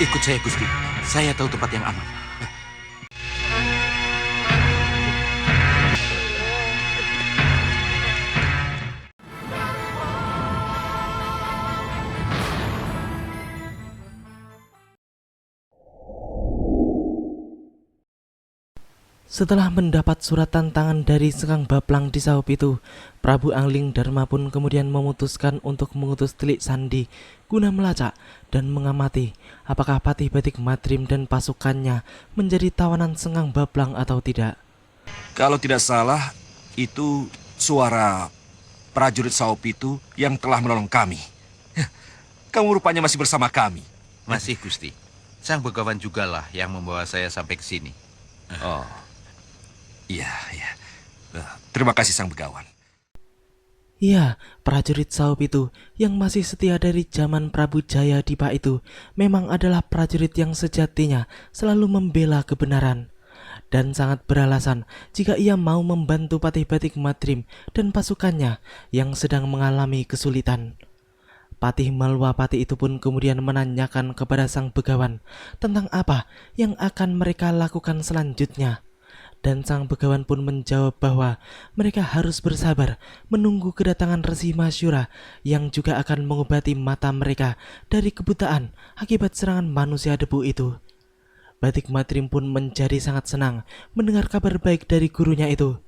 Ikut saya, Gusti. Saya tahu tempat yang aman. Setelah mendapat surat tantangan dari Sengkang Baplang di Saup itu, Prabu Angling Dharma pun kemudian memutuskan untuk mengutus Telik Sandi guna melacak dan mengamati apakah Patih Batik Madrim dan pasukannya menjadi tawanan Sengkang Baplang atau tidak. Kalau tidak salah, itu suara prajurit Saup itu yang telah menolong kami. Kamu rupanya masih bersama kami. Masih, Gusti. Sang Begawan jugalah yang membawa saya sampai ke sini. Oh, iya, iya. Terima kasih, Sang Begawan. Iya, prajurit Saup itu yang masih setia dari zaman Prabu Jaya Dipa itu memang adalah prajurit yang sejatinya selalu membela kebenaran dan sangat beralasan jika ia mau membantu Patih Batik Madrim dan pasukannya yang sedang mengalami kesulitan. Patih Malwapati itu pun kemudian menanyakan kepada Sang Begawan tentang apa yang akan mereka lakukan selanjutnya. Dan Sang Begawan pun menjawab bahwa mereka harus bersabar menunggu kedatangan Resi Masyura yang juga akan mengobati mata mereka dari kebutaan akibat serangan manusia debu itu. Batik Madrim pun menjadi sangat senang mendengar kabar baik dari gurunya itu.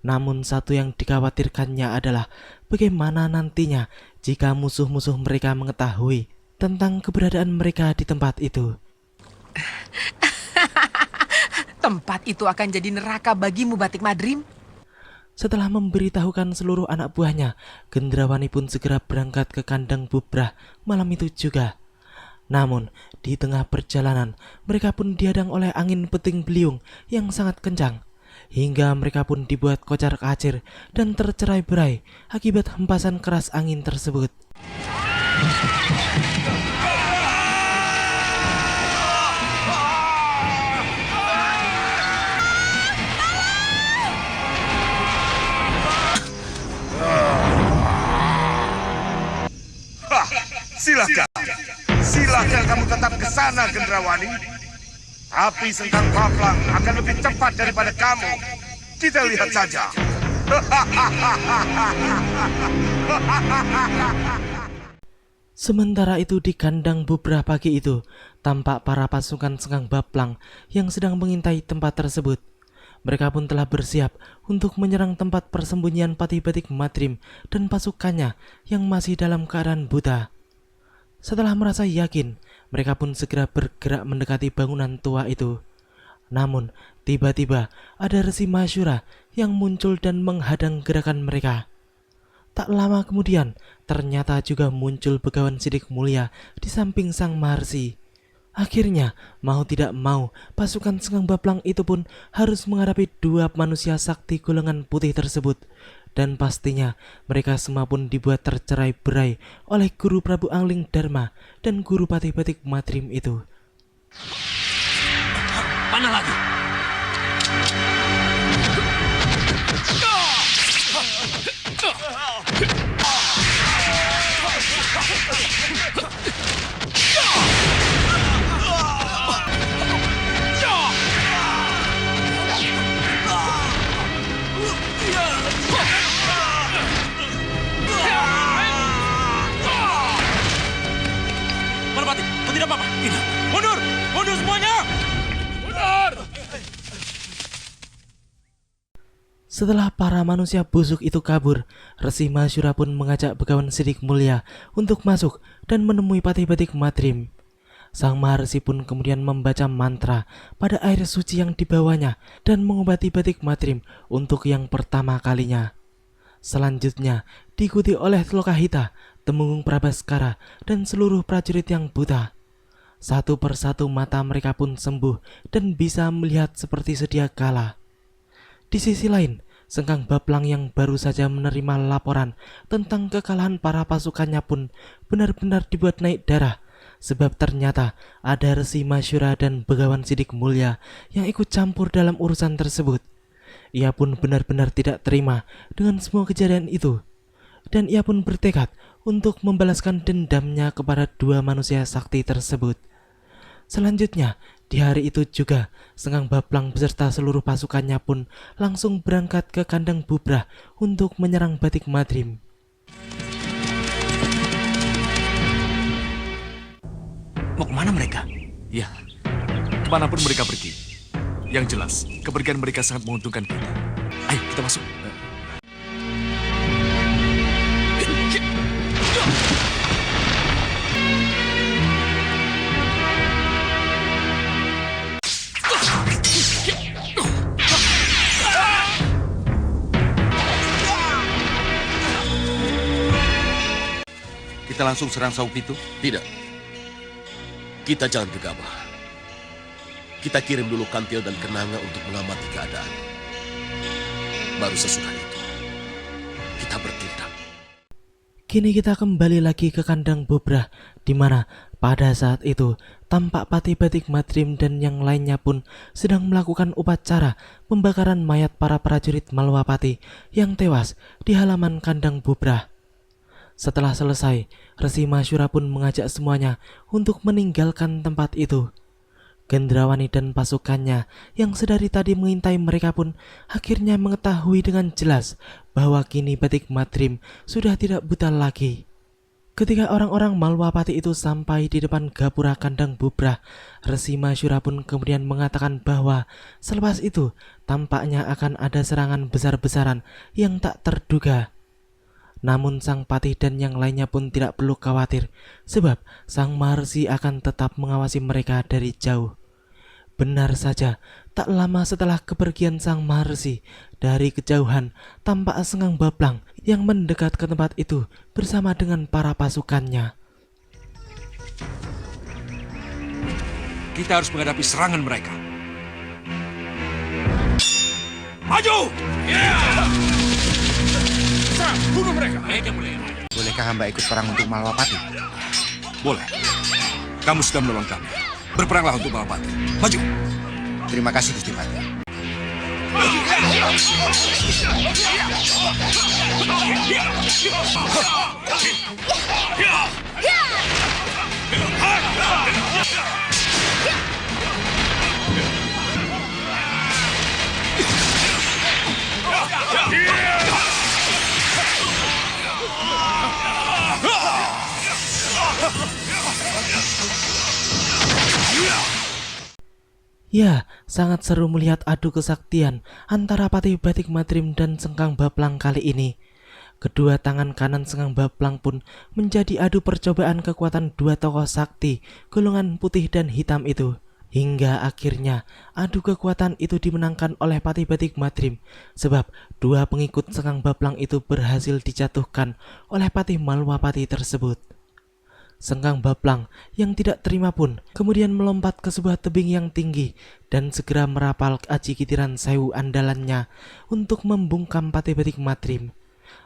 Namun satu yang dikhawatirkannya adalah bagaimana nantinya jika musuh-musuh mereka mengetahui tentang keberadaan mereka di tempat itu. Tempat itu akan jadi neraka bagimu, Batik Madrim. Setelah memberitahukan seluruh anak buahnya, Gendrawani pun segera berangkat ke kandang Bubrah malam itu juga. Namun, di tengah perjalanan, mereka pun dihadang oleh angin puting beliung yang sangat kencang. Hingga mereka pun dibuat kocar-kacir dan tercerai-berai akibat hempasan keras angin tersebut. Silakan kamu tetap ke sana, Gendrawani. Tapi Sengkang Baplang akan lebih cepat daripada kamu. Kita lihat saja. Sementara itu di kandang Bubrah pagi itu, tampak para pasukan Sengkang Baplang yang sedang mengintai tempat tersebut. Mereka pun telah bersiap untuk menyerang tempat persembunyian Patih Batik Madrim dan pasukannya yang masih dalam keadaan buta. Setelah merasa yakin, mereka pun segera bergerak mendekati bangunan tua itu. Namun, tiba-tiba ada Resi Masyura yang muncul dan menghadang gerakan mereka. Tak lama kemudian, ternyata juga muncul Begawan Sidik Mulia di samping Sang Maharsi. Akhirnya, mau tidak mau, pasukan Sengkang Baplang itu pun harus menghadapi dua manusia sakti golongan putih tersebut. Dan pastinya mereka semua pun dibuat tercerai-berai oleh Guru Prabu Angling Dharma dan Guru Patih Batik Madrim itu. Mana lagi? Malapati, kau tidak apa-apa? Tidak. Mundur! Mundur semuanya! Mundur! Setelah para manusia busuk itu kabur, Resi Masyura pun mengajak Begawan Sidik Mulia untuk masuk dan menemui Patih Batik Madrim. Sang Maharsi pun kemudian membaca mantra pada air suci yang dibawanya dan mengobati Batik Madrim untuk yang pertama kalinya. Selanjutnya diikuti oleh Lokahita, Temenggung Prabaskara, dan seluruh prajurit yang buta. Satu persatu mata mereka pun sembuh dan bisa melihat seperti sedia kala. Di sisi lain, Sengkang Baplang yang baru saja menerima laporan tentang kekalahan para pasukannya pun benar-benar dibuat naik darah, sebab ternyata ada Resi Masyura dan Begawan Sidik Mulia yang ikut campur dalam urusan tersebut. Ia pun benar-benar tidak terima dengan semua kejadian itu, dan ia pun bertekad untuk membalaskan dendamnya kepada dua manusia sakti tersebut. Selanjutnya, di hari itu juga, Sengkang Baplang beserta seluruh pasukannya pun langsung berangkat ke kandang Bubrah untuk menyerang Batik Madrim. Mau kemana mereka? Ya, kemanapun mereka pergi. Yang jelas, kepergian mereka sangat menguntungkan kita. Ayo, kita masuk. Kita langsung serang Saupitu? Tidak. Kita jangan gegabah. Kita kirim dulu Kantil dan Kenanga untuk mengamati keadaan. Baru sesudah itu, kita bertindak. Kini kita kembali lagi ke kandang Bubrah, di mana pada saat itu tampak Patih Batik Madrim dan yang lainnya pun sedang melakukan upacara pembakaran mayat para prajurit Malwapati yang tewas di halaman kandang Bubrah. Setelah selesai, Resi Masyura pun mengajak semuanya untuk meninggalkan tempat itu. Gendrawani dan pasukannya yang sedari tadi mengintai mereka pun akhirnya mengetahui dengan jelas bahwa kini Batik Madrim sudah tidak buta lagi. Ketika orang-orang Malwapati itu sampai di depan gapura kandang Bubrah, Resi Masyura pun kemudian mengatakan bahwa selepas itu tampaknya akan ada serangan besar-besaran yang tak terduga. Namun Sang Patih dan yang lainnya pun tidak perlu khawatir, sebab Sang Maharsi akan tetap mengawasi mereka dari jauh. Benar saja, tak lama setelah kepergian Sang Maharsi, dari kejauhan tampak Sengkang Baplang yang mendekat ke tempat itu bersama dengan para pasukannya. Kita harus menghadapi serangan mereka. Maju! Serang, bunuh mereka. Bolehkah hamba ikut perang untuk Malwapati? Boleh. Kamu sudah menolong kami. Berperanglah untuk Malwapati. Maju! Terima kasih, Gusti Patih. Ya, sangat seru melihat adu kesaktian antara Patih Batik Madrim dan Sengkang Baplang kali ini. Kedua tangan kanan Sengkang Baplang pun menjadi adu percobaan kekuatan dua tokoh sakti golongan putih dan hitam itu. Hingga akhirnya adu kekuatan itu dimenangkan oleh Patih Batik Madrim, sebab dua pengikut Sengkang Baplang itu berhasil dijatuhkan oleh Patih Malwapati tersebut. Sengkang Baplang yang tidak terima pun kemudian melompat ke sebuah tebing yang tinggi dan segera merapal Aji Kitiran Sewu andalannya untuk membungkam Patih Batik Madrim.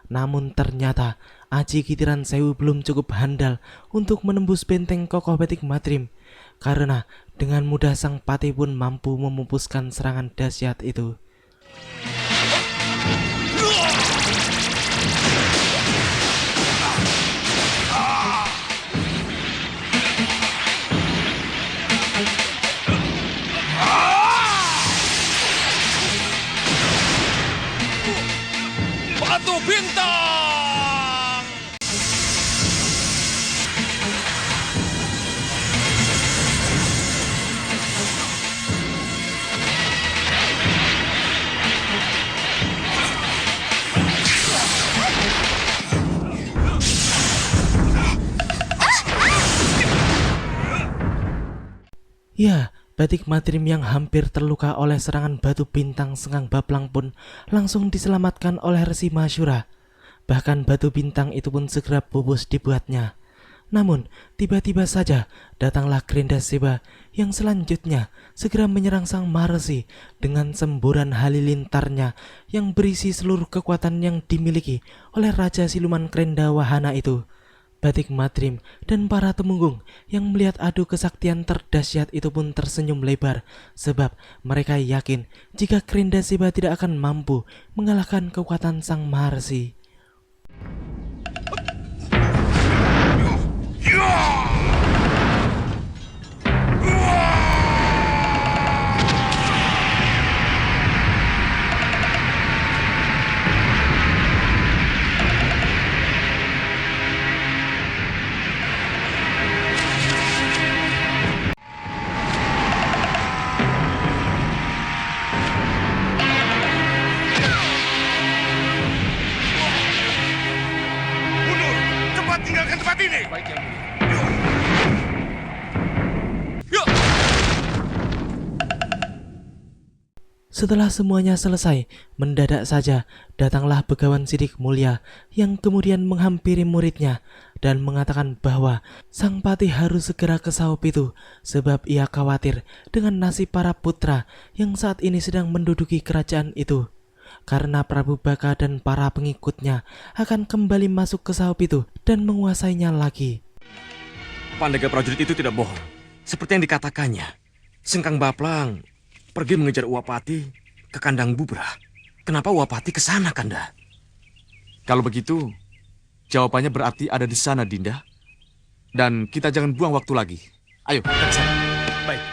Namun ternyata Aji Kitiran Sewu belum cukup handal untuk menembus benteng kokoh Batik Madrim, karena dengan mudah sang Patih pun mampu memupuskan serangan dahsyat itu. Batu Bintang! Ya, Batik Madrim yang hampir terluka oleh serangan batu bintang Sengkang Baplang pun langsung diselamatkan oleh Resi Masyura. Bahkan batu bintang itu pun segera pupus dibuatnya. Namun, tiba-tiba saja datanglah Grendaseba yang selanjutnya segera menyerang Sang Maharsi dengan semburan halilintarnya yang berisi seluruh kekuatan yang dimiliki oleh Raja Siluman Krendawahana itu. Batik Madrim dan para temunggung yang melihat adu kesaktian terdahsyat itu pun tersenyum lebar, sebab mereka yakin jika Grendaseba tidak akan mampu mengalahkan kekuatan Sang Maharsi. Ya! Setelah semuanya selesai, mendadak saja datanglah Begawan Sidik Mulia yang kemudian menghampiri muridnya dan mengatakan bahwa sang patih harus segera ke Saupitu sebab ia khawatir dengan nasib para putra yang saat ini sedang menduduki kerajaan itu. Karena Prabu Baka dan para pengikutnya akan kembali masuk ke Saupitu dan menguasainya lagi. Pandega prajurit itu tidak bohong. Seperti yang dikatakannya, Sengkang Baplang pergi mengejar Uapati ke kandang Bubra. Kenapa Uapati ke sana, Kanda? Kalau begitu, jawabannya berarti ada di sana, Dinda. Dan kita jangan buang waktu lagi. Ayo, kita ke sana. Baik.